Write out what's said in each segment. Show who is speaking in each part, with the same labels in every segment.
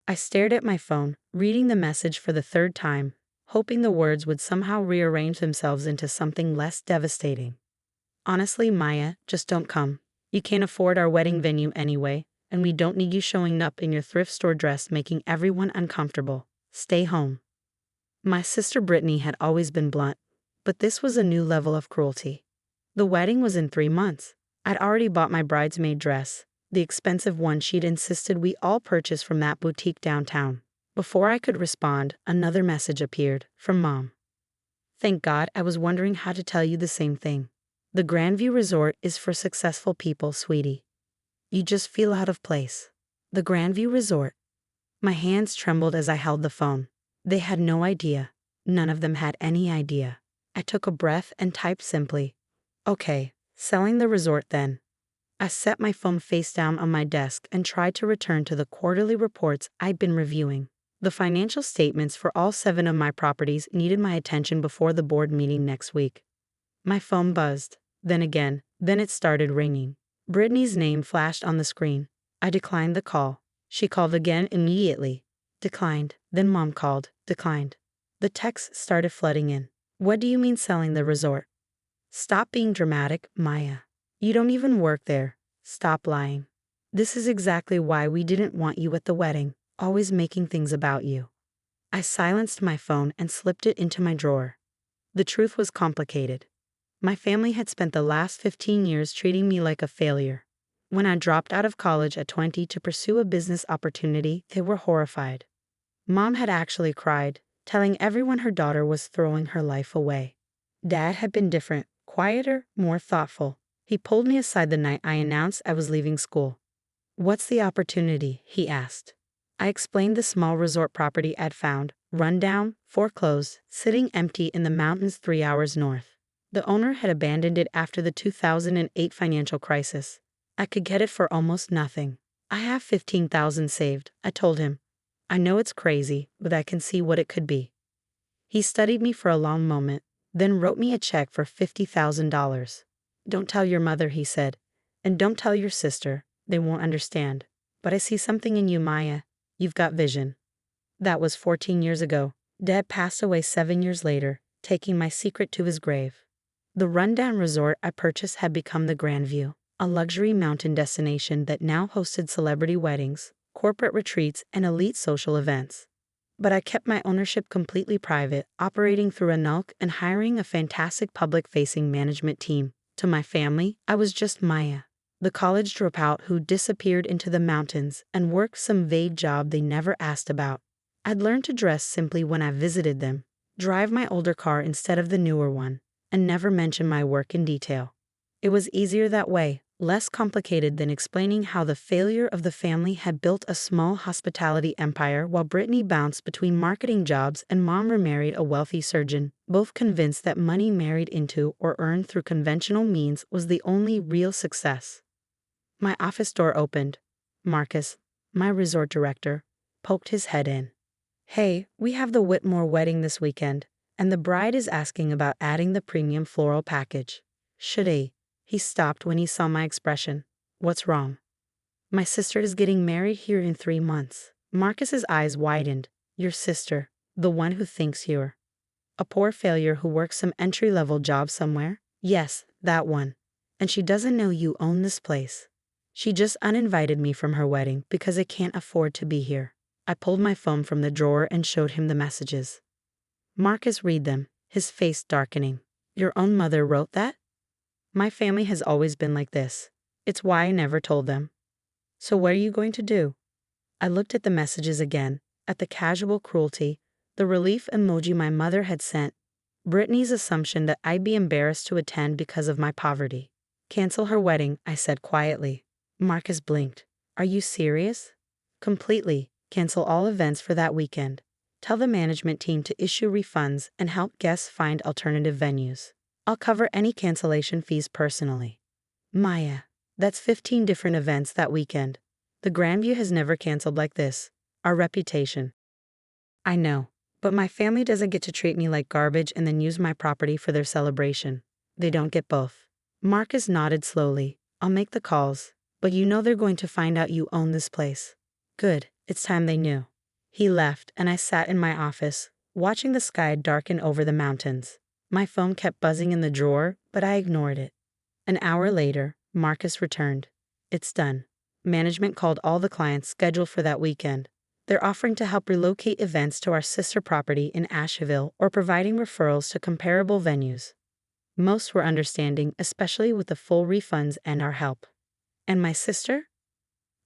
Speaker 1: I stared at my phone, reading the message for the third time, hoping the words would somehow rearrange themselves into something less devastating. Honestly, Maya, just don't come. You can't afford our wedding venue anyway, and we don't need you showing up in your thrift store dress making everyone uncomfortable. Stay home. My sister Brittany had always been blunt, but this was a new level of cruelty. The wedding was in 3 months. I'd already bought my bridesmaid dress, the expensive one she'd insisted we all purchase from that boutique downtown. Before I could respond, another message appeared, from Mom. Thank God, I was wondering how to tell you the same thing. The Grandview Resort is for successful people, sweetie. You just feel out of place. The Grandview Resort. My hands trembled as I held the phone. They had no idea. None of them had any idea. I took a breath and typed simply, okay, selling the resort then. I set my phone face down on my desk and tried to return to the quarterly reports I'd been reviewing. The financial statements for all 7 of my properties needed my attention before the board meeting next week. My phone buzzed, then again, then it started ringing. Brittany's name flashed on the screen. I declined the call. She called again immediately. Declined. Then Mom called. Declined. The texts started flooding in. What do you mean selling the resort? Stop being dramatic, Maya. You don't even work there. Stop lying. This is exactly why we didn't want you at the wedding, always making things about you. I silenced my phone and slipped it into my drawer. The truth was complicated. My family had spent the last 15 years treating me like a failure. When I dropped out of college at 20 to pursue a business opportunity, they were horrified. Mom had actually cried, telling everyone her daughter was throwing her life away. Dad had been different, quieter, more thoughtful. He pulled me aside the night I announced I was leaving school. What's the opportunity? He asked. I explained the small resort property I'd found, run down, foreclosed, sitting empty in the mountains 3 hours north. The owner had abandoned it after the 2008 financial crisis. I could get it for almost nothing. I have $15,000 saved, I told him. I know it's crazy, but I can see what it could be. He studied me for a long moment, then wrote me a check for $50,000. Don't tell your mother, he said, and don't tell your sister. They won't understand. But I see something in you, Maya. You've got vision. That was 14 years ago. Dad passed away 7 years later, taking my secret to his grave. The rundown resort I purchased had become the Grandview, a luxury mountain destination that now hosted celebrity weddings, corporate retreats, and elite social events. But I kept my ownership completely private, operating through a NULC and hiring a fantastic public-facing management team. To my family, I was just Maya, the college dropout who disappeared into the mountains and worked some vague job they never asked about. I'd learned to dress simply when I visited them, drive my older car instead of the newer one, and never mention my work in detail. It was easier that way, less complicated than explaining how the failure of the family had built a small hospitality empire while Brittany bounced between marketing jobs and Mom remarried a wealthy surgeon, both convinced that money married into or earned through conventional means was the only real success. My office door opened. Marcus, my resort director, poked his head in. Hey, we have the Whitmore wedding this weekend, and the bride is asking about adding the premium floral package. Should I? He stopped when he saw my expression. What's wrong? My sister is getting married here in 3 months. Marcus's eyes widened. Your sister, the one who thinks you're a poor failure who works some entry-level job somewhere? Yes, that one. And she doesn't know you own this place. She just uninvited me from her wedding because I can't afford to be here. I pulled my phone from the drawer and showed him the messages. Marcus read them, his face darkening. Your own mother wrote that? My family has always been like this. It's why I never told them. So what are you going to do? I looked at the messages again, at the casual cruelty, the relief emoji my mother had sent, Brittany's assumption that I'd be embarrassed to attend because of my poverty. Cancel her wedding, I said quietly. Marcus blinked. Are you serious? Completely. Cancel all events for that weekend. Tell the management team to issue refunds and help guests find alternative venues. I'll cover any cancellation fees personally. Maya, that's 15 different events that weekend. The Grandview has never canceled like this. Our reputation. I know, but my family doesn't get to treat me like garbage and then use my property for their celebration. They don't get both. Marcus nodded slowly. I'll make the calls, but you know they're going to find out you own this place. Good, it's time they knew. He left, and I sat in my office, watching the sky darken over the mountains. My phone kept buzzing in the drawer, but I ignored it. An hour later, Marcus returned. It's done. Management called all the clients scheduled for that weekend. They're offering to help relocate events to our sister property in Asheville or providing referrals to comparable venues. Most were understanding, especially with the full refunds and our help. And my sister?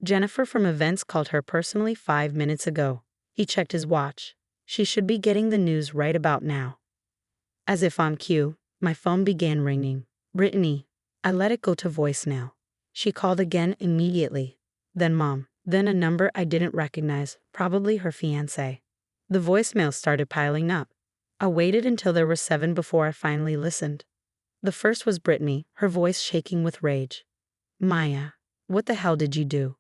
Speaker 1: Jennifer from events called her personally 5 minutes ago. He checked his watch. She should be getting the news right about now. As if on cue, my phone began ringing. Brittany. I let it go to voicemail. She called again immediately. Then Mom. Then a number I didn't recognize, probably her fiancé. The voicemail started piling up. I waited until there were 7 before I finally listened. The first was Brittany, her voice shaking with rage. Maya, what the hell did you do?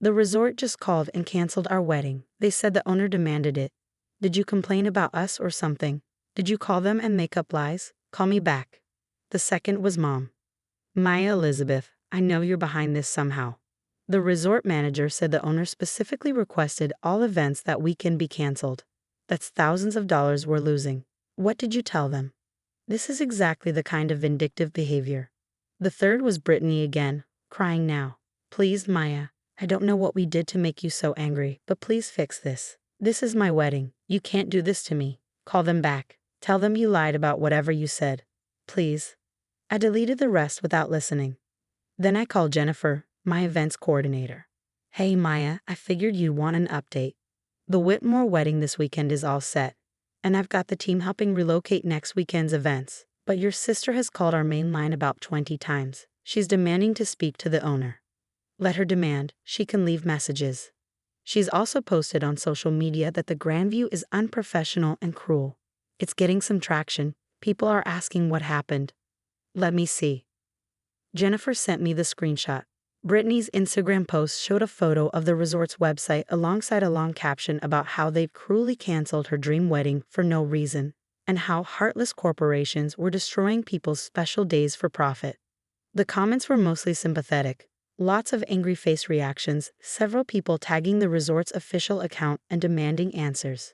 Speaker 1: The resort just called and canceled our wedding. They said the owner demanded it. Did you complain about us or something? Did you call them and make up lies? Call me back. The second was Mom. Maya Elizabeth, I know you're behind this somehow. The resort manager said the owner specifically requested all events that weekend be canceled. That's thousands of dollars we're losing. What did you tell them? This is exactly the kind of vindictive behavior. The third was Brittany again, crying now. Please, Maya, I don't know what we did to make you so angry, but please fix this. This is my wedding. You can't do this to me. Call them back. Tell them you lied about whatever you said. Please. I deleted the rest without listening. Then I called Jennifer, my events coordinator. Hey Maya, I figured you'd want an update. The Whitmore wedding this weekend is all set, and I've got the team helping relocate next weekend's events. But your sister has called our main line about 20 times. She's demanding to speak to the owner. Let her demand, she can leave messages. She's also posted on social media that the Grandview is unprofessional and cruel. It's getting some traction. People are asking what happened. Let me see. Jennifer sent me the screenshot. Brittany's Instagram post showed a photo of the resort's website alongside a long caption about how they've cruelly canceled her dream wedding for no reason, and how heartless corporations were destroying people's special days for profit. The comments were mostly sympathetic. Lots of angry face reactions, several people tagging the resort's official account and demanding answers.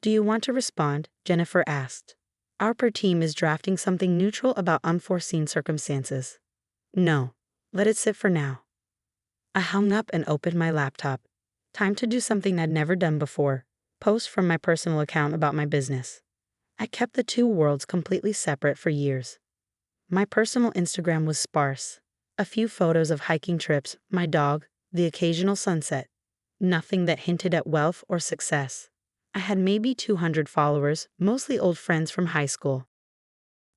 Speaker 1: Do you want to respond? Jennifer asked. Our per team is drafting something neutral about unforeseen circumstances. No. Let it sit for now. I hung up and opened my laptop. Time to do something I'd never done before. Post from my personal account about my business. I kept the two worlds completely separate for years. My personal Instagram was sparse. A few photos of hiking trips, my dog, the occasional sunset. Nothing that hinted at wealth or success. I had maybe 200 followers, mostly old friends from high school.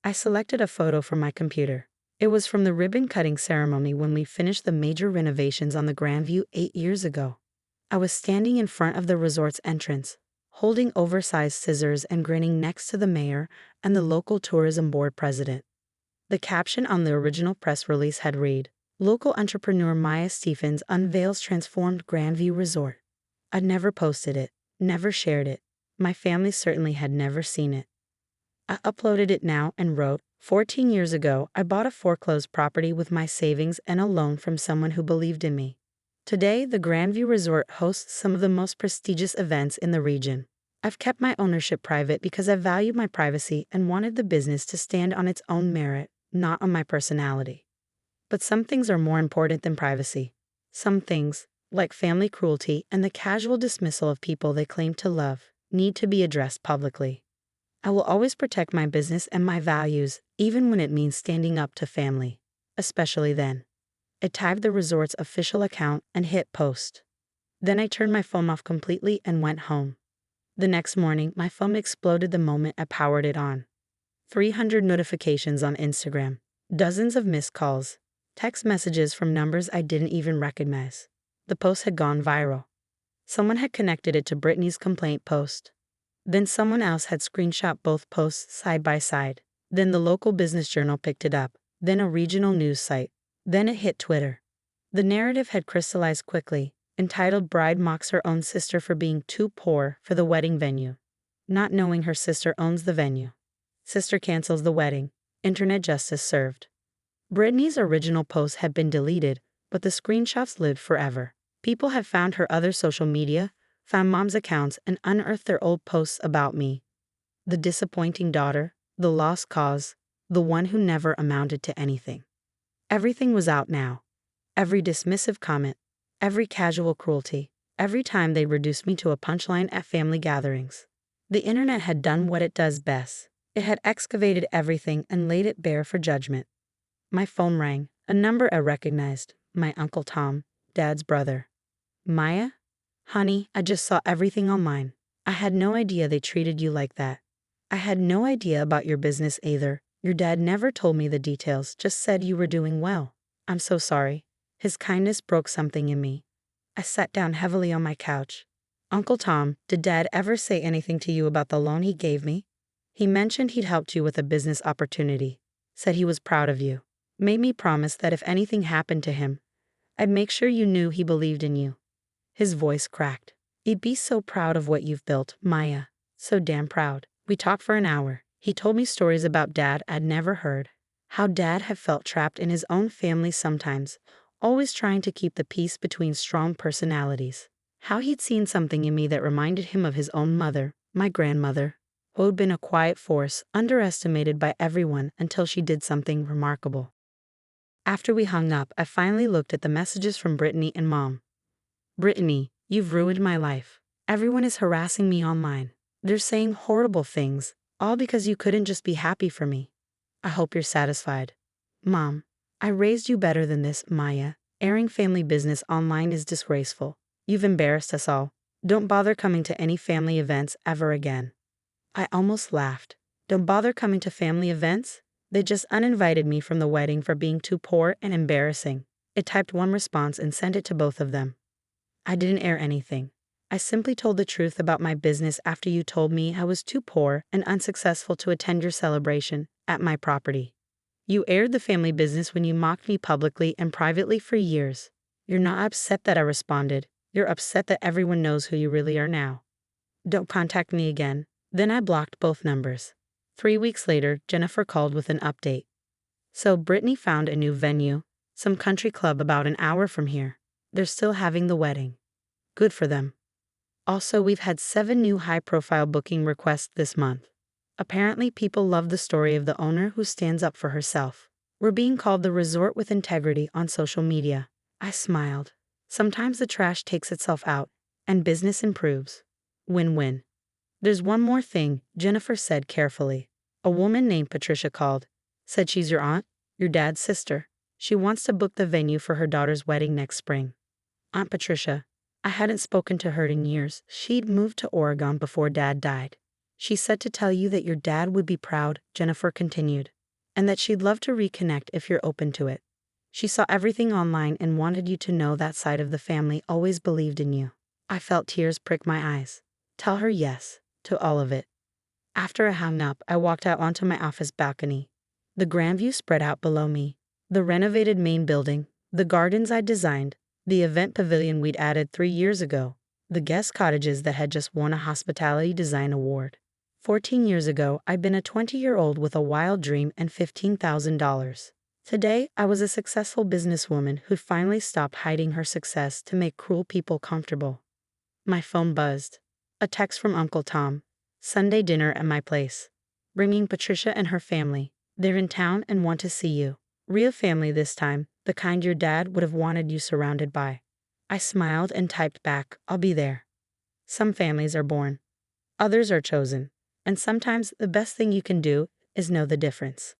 Speaker 1: I selected a photo from my computer. It was from the ribbon-cutting ceremony when we finished the major renovations on the Grandview 8 years ago. I was standing in front of the resort's entrance, holding oversized scissors and grinning next to the mayor and the local tourism board president. The caption on the original press release had read, "Local entrepreneur Maya Stephens unveils transformed Grandview Resort." I'd never posted it, never shared it. My family certainly had never seen it. I uploaded it now and wrote, 14 years ago, I bought a foreclosed property with my savings and a loan from someone who believed in me. Today, the Grandview Resort hosts some of the most prestigious events in the region. I've kept my ownership private because I valued my privacy and wanted the business to stand on its own merit, not on my personality. But some things are more important than privacy. Some things, like family cruelty and the casual dismissal of people they claim to love, need to be addressed publicly. I will always protect my business and my values, even when it means standing up to family, especially then. I tagged the resort's official account and hit post. Then I turned my phone off completely and went home. The next morning, my phone exploded the moment I powered it on. 300 notifications on Instagram, dozens of missed calls, text messages from numbers I didn't even recognize. The post had gone viral. Someone had connected it to Brittany's complaint post. Then someone else had screenshot both posts side by side. Then the local business journal picked it up. Then a regional news site. Then it hit Twitter. The narrative had crystallized quickly, entitled "Bride Mocks Her Own Sister for Being Too Poor for the Wedding Venue." Not knowing her sister owns the venue. Sister cancels the wedding. Internet justice served. Brittany's original post had been deleted, but the screenshots lived forever. People had found her other social media, found mom's accounts, and unearthed their old posts about me. The disappointing daughter, the lost cause, the one who never amounted to anything. Everything was out now. Every dismissive comment, every casual cruelty, every time they reduced me to a punchline at family gatherings. The internet had done what it does best. It had excavated everything and laid it bare for judgment. My phone rang, a number I recognized, my Uncle Tom, Dad's brother. Maya? Honey, I just saw everything online. I had no idea they treated you like that. I had no idea about your business either. Your dad never told me the details, just said you were doing well. I'm so sorry. His kindness broke something in me. I sat down heavily on my couch. Uncle Tom, did Dad ever say anything to you about the loan he gave me? He mentioned he'd helped you with a business opportunity. Said he was proud of you. Made me promise that if anything happened to him, I'd make sure you knew he believed in you. His voice cracked. He'd be so proud of what you've built, Maya. So damn proud. We talked for an hour. He told me stories about Dad I'd never heard. How Dad had felt trapped in his own family sometimes, always trying to keep the peace between strong personalities. How he'd seen something in me that reminded him of his own mother, my grandmother, who'd been a quiet force, underestimated by everyone until she did something remarkable. After we hung up, I finally looked at the messages from Brittany and Mom. Brittany, you've ruined my life. Everyone is harassing me online. They're saying horrible things, all because you couldn't just be happy for me. I hope you're satisfied. Mom, I raised you better than this, Maya. Airing family business online is disgraceful. You've embarrassed us all. Don't bother coming to any family events ever again. I almost laughed. Don't bother coming to family events? They just uninvited me from the wedding for being too poor and embarrassing. I typed one response and sent it to both of them. I didn't air anything. I simply told the truth about my business after you told me I was too poor and unsuccessful to attend your celebration at my property. You aired the family business when you mocked me publicly and privately for years. You're not upset that I responded. You're upset that everyone knows who you really are now. Don't contact me again. Then I blocked both numbers. 3 weeks later, Jennifer called with an update. So Brittany found a new venue, some country club about an hour from here. They're still having the wedding. Good for them. Also, we've had 7 new high-profile booking requests this month. Apparently, people love the story of the owner who stands up for herself. We're being called the resort with integrity on social media. I smiled. Sometimes the trash takes itself out, and business improves. Win-win. There's one more thing, Jennifer said carefully. A woman named Patricia called. Said she's your aunt, your dad's sister. She wants to book the venue for her daughter's wedding next spring. Aunt Patricia. I hadn't spoken to her in years. She'd moved to Oregon before Dad died. She said to tell you that your dad would be proud, Jennifer continued, and that she'd love to reconnect if you're open to it. She saw everything online and wanted you to know that side of the family always believed in you. I felt tears prick my eyes. Tell her yes, to all of it. After I hung up, I walked out onto my office balcony. The grand view spread out below me. The renovated main building, the gardens I'd designed, the event pavilion we'd added 3 years ago, the guest cottages that had just won a hospitality design award. 14 years ago, I'd been a 20-year-old with a wild dream and $15,000. Today, I was a successful businesswoman who'd finally stopped hiding her success to make cruel people comfortable. My phone buzzed. A text from Uncle Tom. Sunday dinner at my place. Bringing Patricia and her family. They're in town and want to see you. Real family this time, the kind your dad would have wanted you surrounded by. I smiled and typed back, I'll be there. Some families are born. Others are chosen. And sometimes the best thing you can do is know the difference.